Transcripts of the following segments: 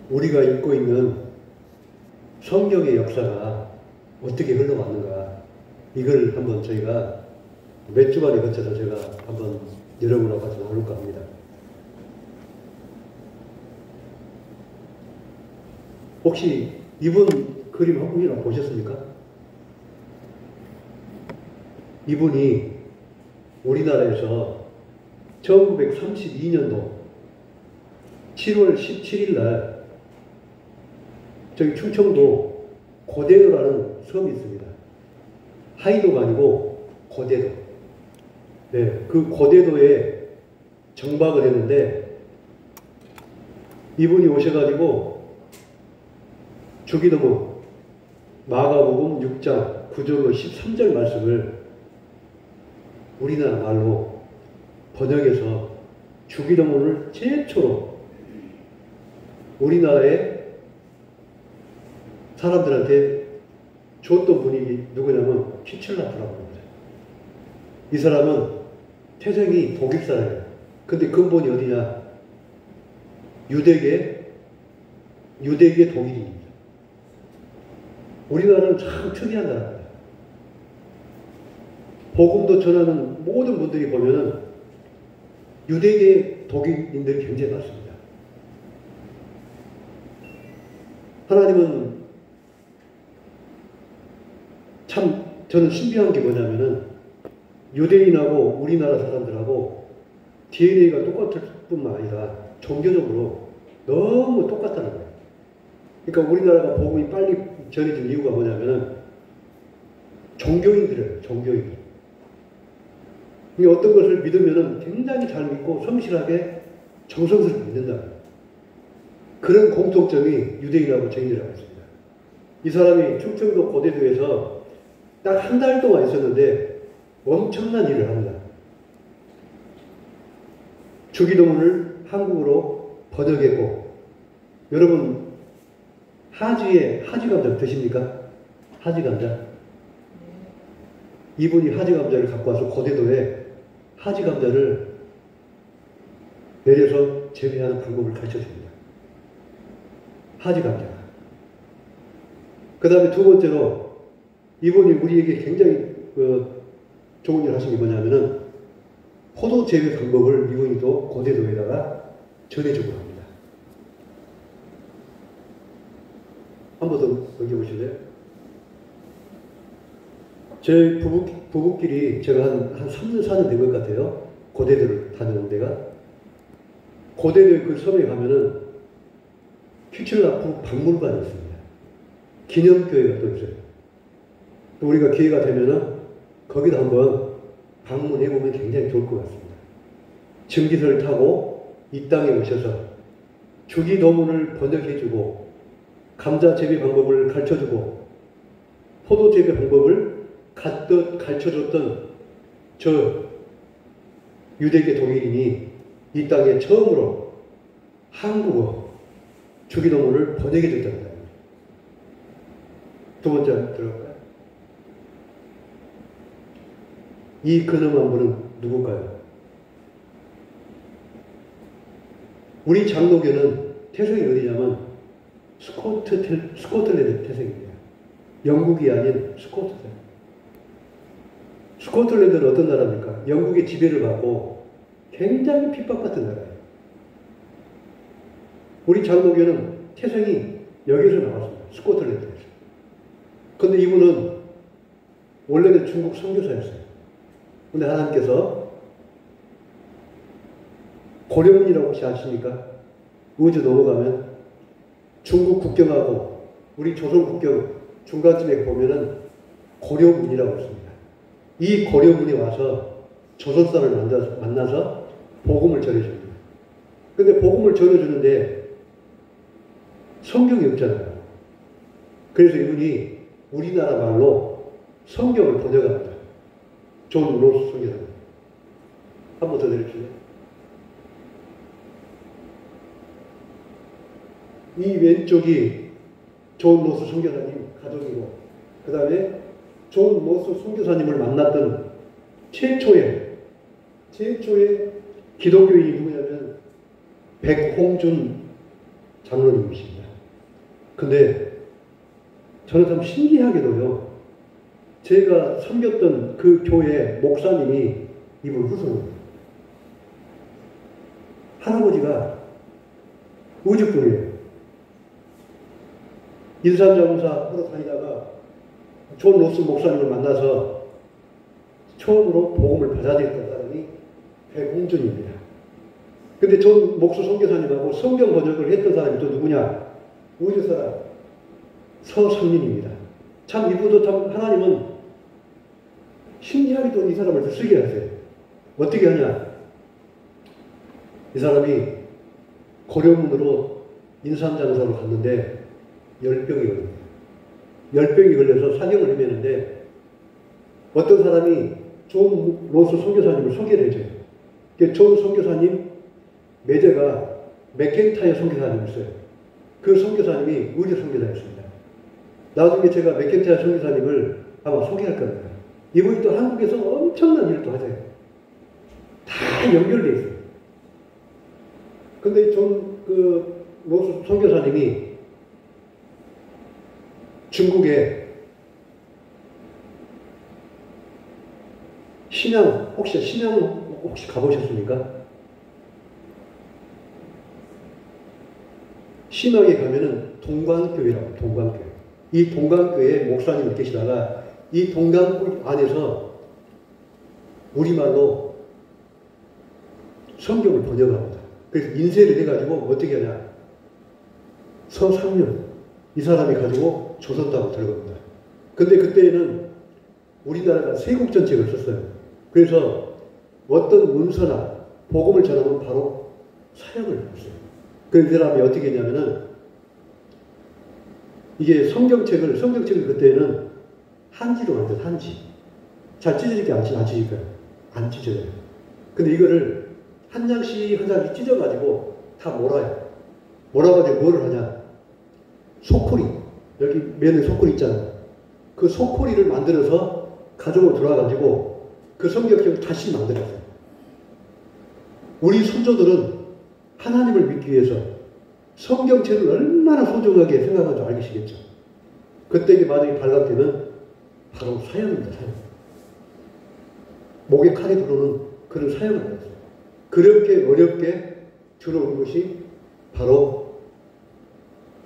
우리가 읽고 있는 성경의 역사가 어떻게 흘러왔는가, 이걸 한번 저희가 몇 주간에 거쳐서 제가 한번 여러분하고 같이 나눌까 합니다. 혹시 이분 그림 한 분이나 보셨습니까? 이분이 우리나라에서 1932년도 7월 17일 날 저기 충청도 고대도라는 섬이 있습니다. 하이도가 아니고 고대도. 네, 그 고대도에 정박을 했는데 이분이 오셔가지고 주기도문 마가복음 6장 9절로 13절 말씀을 우리나라 말로 번역해서 주기도문을 최초로 우리나라의 사람들한테 줬던 분이 누구냐면 퀴칠라프라고 합니다. 이 사람은 태생이 독일 사람이에요. 근데 근본이 어디냐? 유대계 독일인입니다. 우리나라는 참 특이한 나라입니다. 복음도 전하는 모든 분들이 보면은 유대계 독일인들이 굉장히 많습니다. 하나님은 참 저는 신비한 게 뭐냐면은 유대인하고 우리나라 사람들하고 DNA가 똑같을 뿐만 아니라 종교적으로 너무 똑같다는 거예요. 그러니까 우리나라가 복음이 빨리 전해진 이유가 뭐냐면은 종교인들이에요. 종교인. 어떤 것을 믿으면은 굉장히 잘 믿고 성실하게 정성스럽게 믿는다. 그런 공통점이 유대인하고 죄인이라고 했습니다. 이 사람이 충청도 고대도에서 딱 한 달 동안 있었는데 엄청난 일을 합니다. 주기도문을 한국어로 번역했고, 여러분 하지에 하지감자 드십니까? 하지감자. 이분이 하지감자를 갖고 와서 고대도에 하지감자를 내려서 재배하는 방법을 가르쳐줍니다. 하지감자. 그 다음에 두 번째로 이분이 우리에게 굉장히 좋은 일 하신 게 뭐냐면은 포도 재배 방법을 이분이 또 고대도에다가 전해주고 합니다. 한 번 더 넘겨보실래요? 저희 부부끼리 제가 한 3년, 4년 된 것 같아요. 고대도를 다녀온 데가. 고대도의 그 섬에 가면은 퀴칠라프 박물관이 있습니다. 기념교회가 또 있어요. 또 우리가 기회가 되면은 거기도 한번 방문해보면 굉장히 좋을 것 같습니다. 증기선을 타고 이 땅에 오셔서 주기도문을 번역해주고 감자 재배 방법을 가르쳐주고 포도 재배 방법을 가르쳐줬던 저 유대계 독일인이 이 땅에 처음으로 한국어 주기도문을 번역해줬다는 거예요. 두 번째 들어갈까요? 이 근엄한 분은 누굴까요? 우리 장로교는 태생이 어디냐면 스코틀랜드 태생입니다. 영국이 아닌 스코틀랜드. 스코틀랜드는 어떤 나라입니까? 영국의 지배를 받고 굉장히 핍박받던 나라예요. 우리 장로교는 태생이 여기서 나왔습니다. 스코틀랜드에서. 근데 이분은 원래는 중국 선교사였어요. 근데 하나님께서 고려문이라고 혹시 아십니까? 우주 넘어가면 중국 국경하고 우리 조선 국경 중간쯤에 보면은 고려문이라고 있습니다. 이 고려문에 와서 조선 사람을 만나서 복음을 전해줍니다. 근데 복음을 전해주는데 성경이 없잖아요. 그래서 이분이 우리나라 말로 성경을 번역합니다. 존 로스 성교사님. 한 번 더 내려주세요. 이 왼쪽이 존 로스 선교사님 가족이고, 그 다음에 존 로스 선교사님을 만났던 최초의 기독교인이 누구냐면 백홍준 장로님이십니다. 근데 저는 참 신기하게도요, 제가 섬겼던 그 교회 목사님이 이분 후손입니다. 할아버지가 우주분이에요. 인삼자문사 하러 다니다가 존 로스 목사님을 만나서 처음으로 복음을 받아들였던 사람이 백홍준입니다. 근데 존 목수 선교사님하고 성경 번역을 했던 사람이 또 누구냐? 우주 사람 서성민입니다. 참 이분도 참 하나님은 신기하게도 이 사람을 쓰게 하세요. 어떻게 하냐? 이 사람이 고려문으로 인삼장사로 갔는데 열병이 걸려요. 열병이 걸려서 사경을 헤매는데 어떤 사람이 존 로스 선교사님을 소개를 해줘요. 존 선교사님 매제가 맥켄타이어 선교사님이었어요. 그 선교사님이 우주 선교사였습니다. 나중에 제가 맥켄타이어 선교사님을 아마 소개할 겁니다. 이분이 또 한국에서 엄청난 일을 또 하세요. 다 연결되어 있어요. 근데 그 로스 선교사님이 중국에 신양 혹시 가보셨습니까? 신앙에 가면은 동관교회라고, 동관교회. 이 동관교회에 목사님이 계시다가 이 동관교회 안에서 우리말로 성경을 번역합니다. 그래서 인쇄를 해가지고 어떻게 하냐. 서상련, 이 사람이 가지고 조선다고 들어갑니다. 근데 그때는 우리나라가 세국정책을 썼어요. 그래서 어떤 문서나 복음을 전하면 바로 사형을 했어요. 그 사람이 어떻게 했냐면은 이게 성경책을 그때는 한지로 만든 한지. 잘 찢어질 게 안 찢어질까요? 안 찢어져요. 근데 이거를 한 장씩 한 장씩 찢어가지고 다 몰아요. 몰아가지고 뭐를 하냐. 소쿠리. 여기 면에 소쿠리 있잖아요. 그 소쿠리를 만들어서 가지고 들어와가지고 그 성경책을 다시 만들었어요. 우리 선조들은 하나님을 믿기 위해서 성경책을 얼마나 소중하게 생각하는 줄 알겠시겠죠. 그때 이게 만약에 발각되면 바로 사형입니다. 사형. 목에 칼이 들어오는 그런 사형을 받았어요. 그렇게 어렵게 들어온 것이 바로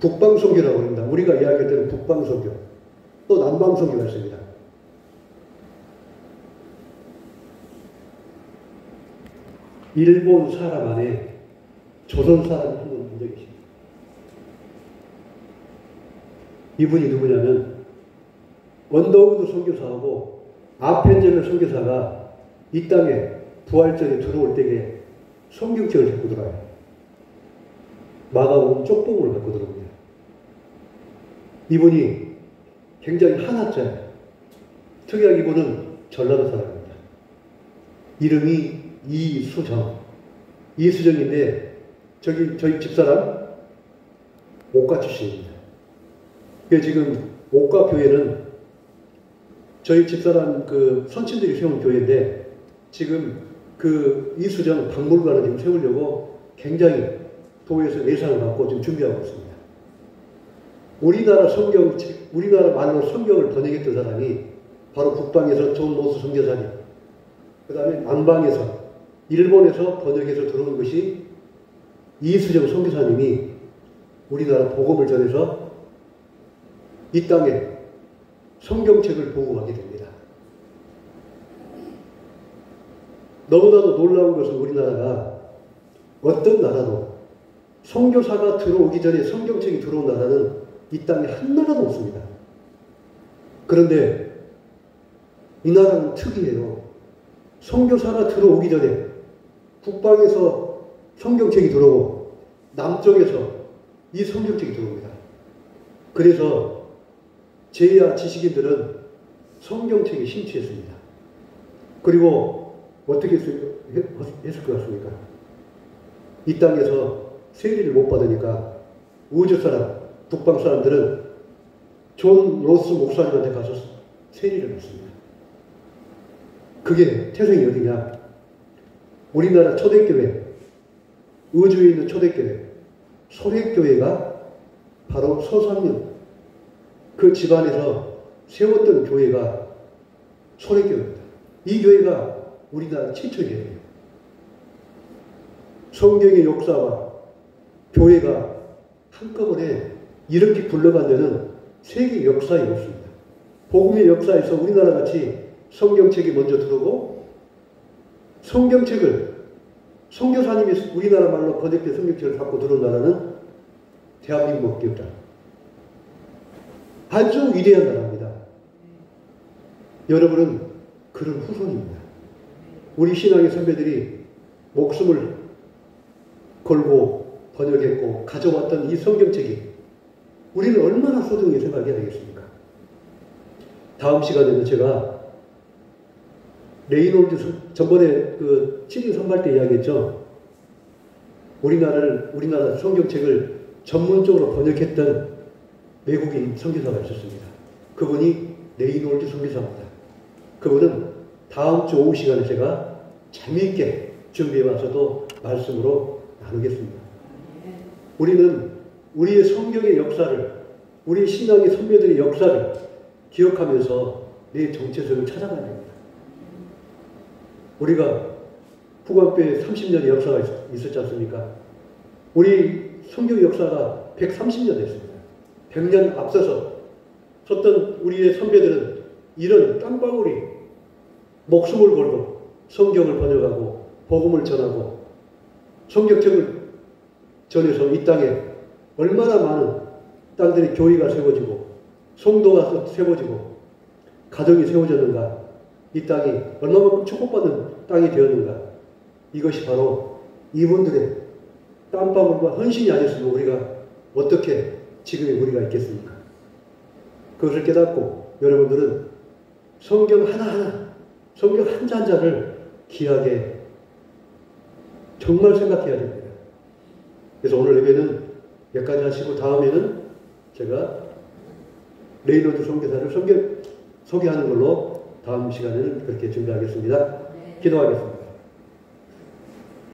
북방선교라고 합니다. 우리가 이야기할 때는 북방선교, 또 남방선교가 있습니다. 일본 사람 안에 조선 사람이 한 분 본 적이 있습니다. 이분이 누구냐면 언더우드 선교사하고 아펜젤러 선교사가 이 땅에 부활절에 들어올 때에 성경책을 갖고 들어와요. 마가복음 쪽봉을 갖고 들어옵니다. 이분이 굉장히 한화자예요. 특이하게 이분은 전라도 사람입니다. 이름이 이수정. 이수정인데 저희 집사람 옥가 출신입니다. 지금 옥가 교회는 저희 집사람 그 선친들이 세운 교회인데 지금 그 이수정 박물관을 지금 세우려고 굉장히 도에서 예산을 받고 지금 준비하고 있습니다. 우리나라 말로 성경을 번역했던 사람이 바로 북방에서 존 로스 선교사님, 그 다음에 남방에서 일본에서 번역해서 들어온 것이 이수정 선교사님이 우리나라 복음을 전해서 이 땅에 성경책을 보고하게 됩니다. 너무나도 놀라운 것은 우리나라가 어떤 나라도 선교사가 들어오기 전에 성경책이 들어온 나라는 이 땅에 한 나라도 없습니다. 그런데 이 나라는 특이해요. 선교사가 들어오기 전에 북방에서 성경책이 들어오고 남쪽에서 이 성경책이 들어옵니다. 그래서 제야 지식인들은 성경책에 심취했습니다. 그리고 어떻게 했을 것 같습니까? 이 땅에서 세리를 못 받으니까 우주 사람, 북방 사람들은 존 로스 목사님한테 가서 세리를 받습니다. 그게 태생이 어디냐? 우리나라 초대교회, 우주에 있는 초대교회, 소렉교회가 바로 서삼륜 그 집안에서 세웠던 교회가 소렉교회입니다. 이 교회가 우리나라 최초의 교회예요. 성경의 역사와 교회가 한꺼번에 이렇게 굴러간 데는 세계 역사에 없습니다. 복음의 역사에서 우리나라 같이 성경책이 먼저 들어오고 성경책을 선교사님이 우리나라 말로 번역된 성경책을 갖고 들어온 나라는 대한민국밖에 없다. 아주 위대한 나라입니다. 여러분은 그런 후손입니다. 우리 신앙의 선배들이 목숨을 걸고 번역했고 가져왔던 이 성경책이 우리는 얼마나 소중히 생각해야 되겠습니까? 다음 시간에는 제가 레이놀드 전번에 그 7인 선발 때 이야기했죠. 우리나라 성경책을 전문적으로 번역했던 외국인 선교사가 있었습니다. 그분이 레이놀드 선교사입니다. 그분은 다음 주 오후 시간에 제가 재미있게 준비해 와서도 말씀으로 나누겠습니다. 우리는 우리의 성경의 역사를, 우리 신앙의 선배들의 역사를 기억하면서 내 정체성을 찾아가야 됩니다. 우리가 북왕교회 30년의 역사가 있었지 않습니까? 우리 성경 역사가 130년 됐습니다. 100년 앞서서 섰던 우리의 선배들은 이런 땀방울이 목숨을 걸고 성경을 번역하고 복음을 전하고 성경책을 전해서 이 땅에 얼마나 많은 땅들의 교회가 세워지고 성도가 세워지고 가정이 세워졌는가, 이 땅이 얼마만큼 축복받는 땅이 되었는가, 이것이 바로 이분들의 땀방울과 헌신이 아니었으면 우리가 어떻게 지금의 우리가 있겠습니까? 그것을 깨닫고 여러분들은 성경 하나하나, 성경 한자 한자를 귀하게 정말 생각해야 됩니다. 그래서 오늘 예배는 여기까지 하시고 다음에는 제가 레이놀드 선교사를 소개하는 걸로 다음 시간에는 그렇게 준비하겠습니다. 기도하겠습니다.